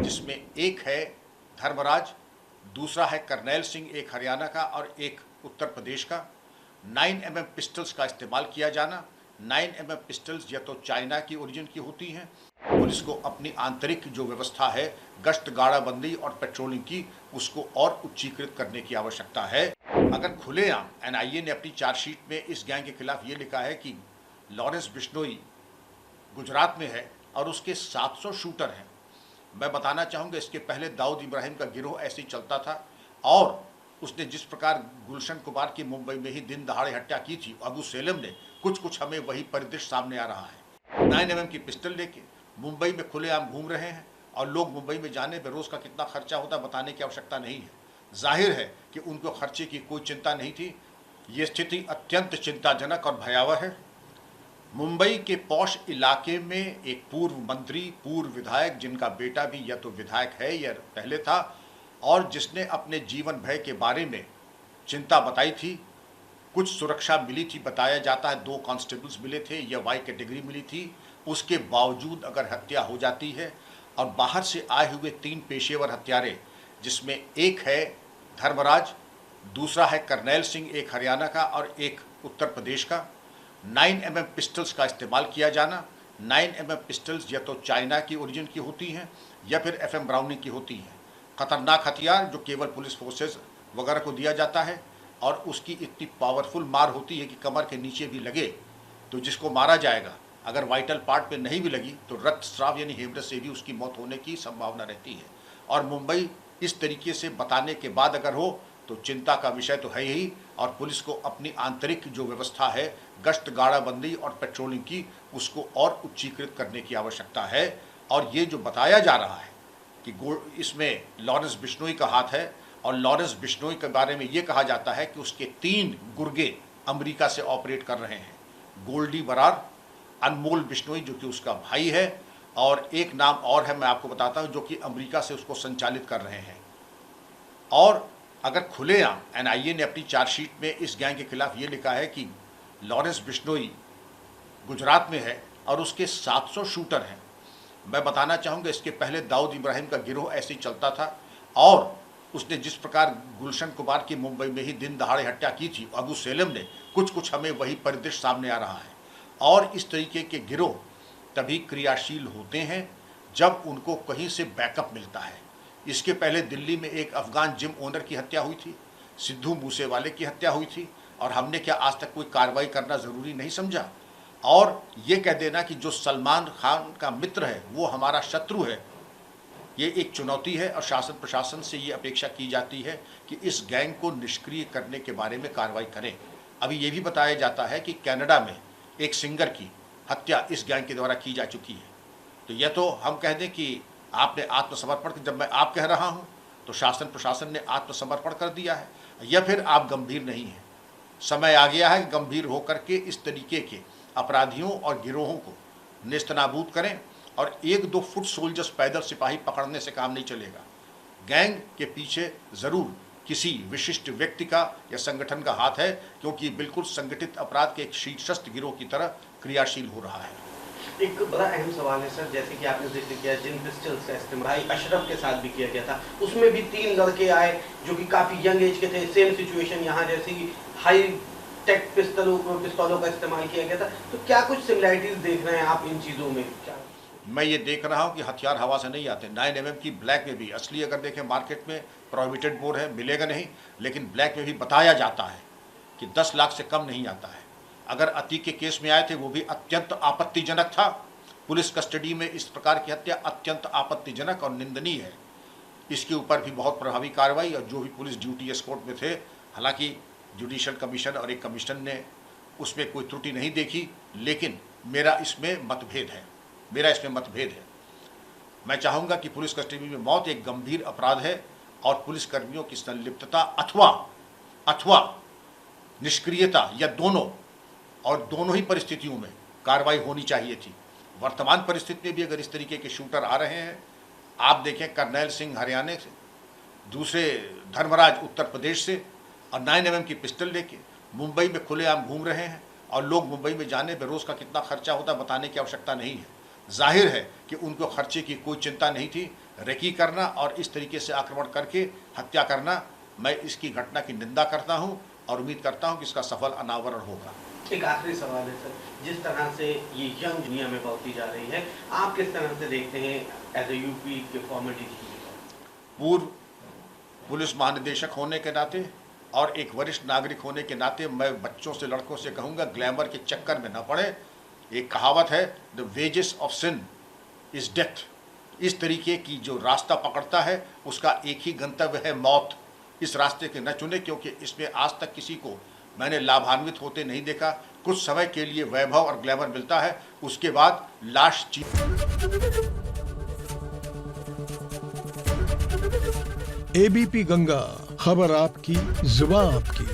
जिसमें एक है धर्मराज, दूसरा है करनैल सिंह, एक हरियाणा का और एक उत्तर प्रदेश का। 9mm पिस्टल्स का इस्तेमाल किया जाना। 9mm पिस्टल्स या तो चाइना की ओरिजिन की होती हैं। पुलिस को अपनी आंतरिक जो व्यवस्था है, गश्त गाड़ाबंदी और पेट्रोलिंग की, उसको और उच्चीकृत करने की आवश्यकता है। अगर खुलेआम एनआईए ने अपनी चार्जशीट में इस गैंग के खिलाफ ये लिखा है कि लॉरेंस बिश्नोई गुजरात में है और उसके 700 शूटर हैं। मैं बताना चाहूँगा, इसके पहले दाऊद इब्राहिम का गिरोह ऐसे ही चलता था और उसने जिस प्रकार गुलशन कुमार की मुंबई में ही दिन दहाड़े हत्या की थी, अबू सेलम ने, कुछ हमें वही परिदृश्य सामने आ रहा है। 9mm की पिस्टल लेके मुंबई में खुलेआम घूम रहे हैं और लोग मुंबई में जाने पर रोज़ का कितना खर्चा होता बताने की आवश्यकता नहीं है। जाहिर है कि उनको खर्चे की कोई चिंता नहीं थी। ये स्थिति अत्यंत चिंताजनक और भयावह है। मुंबई के पॉश इलाके में एक पूर्व मंत्री, पूर्व विधायक, जिनका बेटा भी या तो विधायक है या पहले था, और जिसने अपने जीवन भय के बारे में चिंता बताई थी। कुछ सुरक्षा मिली थी, बताया जाता है 2 कांस्टेबल्स मिले थे या वाई कैटेगरी मिली थी। उसके बावजूद अगर हत्या हो जाती है और बाहर से आए हुए 3 पेशेवर हत्यारे, जिसमें एक है धर्मराज, दूसरा है करनैल सिंह, एक हरियाणा का और एक उत्तर प्रदेश का। 9mm पिस्टल्स का इस्तेमाल किया जाना। 9mm पिस्टल्स या तो चाइना की ओरिजिन की होती हैं या फिर FM ब्राउनिंग की होती हैं। ख़तरनाक हथियार जो केवल पुलिस फोर्सेस वगैरह को दिया जाता है और उसकी इतनी पावरफुल मार होती है कि कमर के नीचे भी लगे तो जिसको मारा जाएगा, अगर वाइटल पार्ट पे नहीं भी लगी तो रक्तस्राव यानी हेमरेज से भी उसकी मौत होने की संभावना रहती है। और मुंबई इस तरीके से बताने के बाद अगर हो तो चिंता का विषय तो है ही। और पुलिस को अपनी आंतरिक जो व्यवस्था है, गश्त गाड़ाबंदी और पेट्रोलिंग की, उसको और उच्चीकृत करने की आवश्यकता है। और ये जो बताया जा रहा है कि इसमें लॉरेंस बिश्नोई का हाथ है, और लॉरेंस बिश्नोई के बारे में ये कहा जाता है कि उसके 3 गुर्गे अमेरिका से ऑपरेट कर रहे हैं। गोल्डी बरार, अनमोल बिश्नोई जो कि उसका भाई है, और एक नाम और है मैं आपको बताता हूँ, जो कि अमेरिका से उसको संचालित कर रहे हैं। और अगर खुलेआम एनआईए ने अपनी चार्जशीट में इस गैंग के खिलाफ ये लिखा है कि लॉरेंस बिश्नोई गुजरात में है और उसके 700 शूटर हैं। मैं बताना चाहूँगा, इसके पहले दाऊद इब्राहिम का गिरोह ऐसे ही चलता था और उसने जिस प्रकार गुलशन कुमार की मुंबई में ही दिन दहाड़े हत्या की थी, अबू सेलम ने, कुछ हमें वही परिदृश्य सामने आ रहा है। और इस तरीके के गिरोह तभी क्रियाशील होते हैं जब उनको कहीं से बैकअप मिलता है। इसके पहले दिल्ली में एक अफगान जिम ओनर की हत्या हुई थी, सिद्धू मूसेवाले की हत्या हुई थी, और हमने क्या आज तक कोई कार्रवाई करना ज़रूरी नहीं समझा। और ये कह देना कि जो सलमान खान का मित्र है वो हमारा शत्रु है, ये एक चुनौती है। और शासन प्रशासन से ये अपेक्षा की जाती है कि इस गैंग को निष्क्रिय करने के बारे में कार्रवाई करें। अभी ये भी बताया जाता है कि कनाडा में एक सिंगर की हत्या इस गैंग के द्वारा की जा चुकी है। तो यह तो हम कह दें कि आपने आत्मसमर्पण, जब मैं आप कह रहा हूँ तो शासन प्रशासन ने आत्मसमर्पण कर दिया है, या फिर आप गंभीर नहीं हैं। समय आ गया है कि गंभीर होकर के इस तरीके के अपराधियों और गिरोहों को नेस्तनाबूद करें। और 1-2 फुट सोल्जर्स, पैदल सिपाही पकड़ने से काम नहीं चलेगा। गैंग के पीछे ज़रूर किसी विशिष्ट व्यक्ति का या संगठन का हाथ है, क्योंकि बिल्कुल संगठित अपराध के एक शीर्षस्थ गिरोह की तरह क्रियाशील हो रहा है। एक बड़ा अहम सवाल है सर, जैसे कि आपने जिक्र किया जिन पिस्टल्स का इस्तेमाल अशरफ के साथ भी किया गया था, उसमें भी 3 लड़के आए जो कि काफ़ी यंग एज के थे। सेम सिचुएशन यहाँ जैसे कि हाई टेक पिस्तौलों का इस्तेमाल किया गया था। तो क्या कुछ सिमिलैरिटीज देख रहे हैं आप इन चीज़ों में? क्या मैं ये देख रहा हूँ कि हथियार हवा से नहीं आते। 9mm की ब्लैक में भी, असली अगर देखें मार्केट में प्रोहिबिटेड बोर्ड है, मिलेगा नहीं, लेकिन ब्लैक में भी बताया जाता है कि 10 लाख से कम नहीं आता है। अगर अतीक के केस में आए थे वो भी अत्यंत आपत्तिजनक था। पुलिस कस्टडी में इस प्रकार की हत्या अत्यंत आपत्तिजनक और निंदनीय है। इसके ऊपर भी बहुत प्रभावी कार्रवाई, और जो भी पुलिस ड्यूटी एस्कॉर्ट में थे, हालांकि जुडिशल कमीशन और एक कमीशन ने उसमें कोई त्रुटि नहीं देखी, लेकिन मेरा इसमें मतभेद है। मैं चाहूँगा कि पुलिस कस्टडी में मौत एक गंभीर अपराध है और पुलिसकर्मियों की संलिप्तता अथवा निष्क्रियता या दोनों ही परिस्थितियों में कार्रवाई होनी चाहिए थी। वर्तमान परिस्थिति में भी अगर इस तरीके के शूटर आ रहे हैं, आप देखें करनैल सिंह हरियाणा से, दूसरे धर्मराज उत्तर प्रदेश से, और 9mm की पिस्टल लेके मुंबई में खुलेआम घूम रहे हैं, और लोग मुंबई में जाने पर रोज़ का कितना खर्चा होता बताने की आवश्यकता नहीं है। जाहिर है कि उनको खर्चे की कोई चिंता नहीं थी। रेकी करना और इस तरीके से आक्रमण करके हत्या करना, मैं इसकी घटना की निंदा करता हूं और उम्मीद करता हूं कि इसका सफल अनावरण होगा। एक आखिरी सवाल है सर, जिस तरह से ये यंग दुनिया में बढ़ती जा रही है, आप किस तरह से देखते हैं एज ए यूपी के फॉर्मर डीजीपी? पूर्व पुलिस महानिदेशक होने के नाते और एक वरिष्ठ नागरिक होने के नाते मैं बच्चों से, लड़कों से कहूँगा, ग्लैमर के चक्कर में न पड़े। एक कहावत है, the wages of sin is death. इस तरीके की जो रास्ता पकड़ता है उसका एक ही गंतव्य है, मौत। इस रास्ते के न चुने, क्योंकि इसमें आज तक किसी को मैंने लाभान्वित होते नहीं देखा। कुछ समय के लिए वैभव और ग्लैमर मिलता है, उसके बाद लाश एबीपी गंगा, खबर आपकी, जुबान आपकी।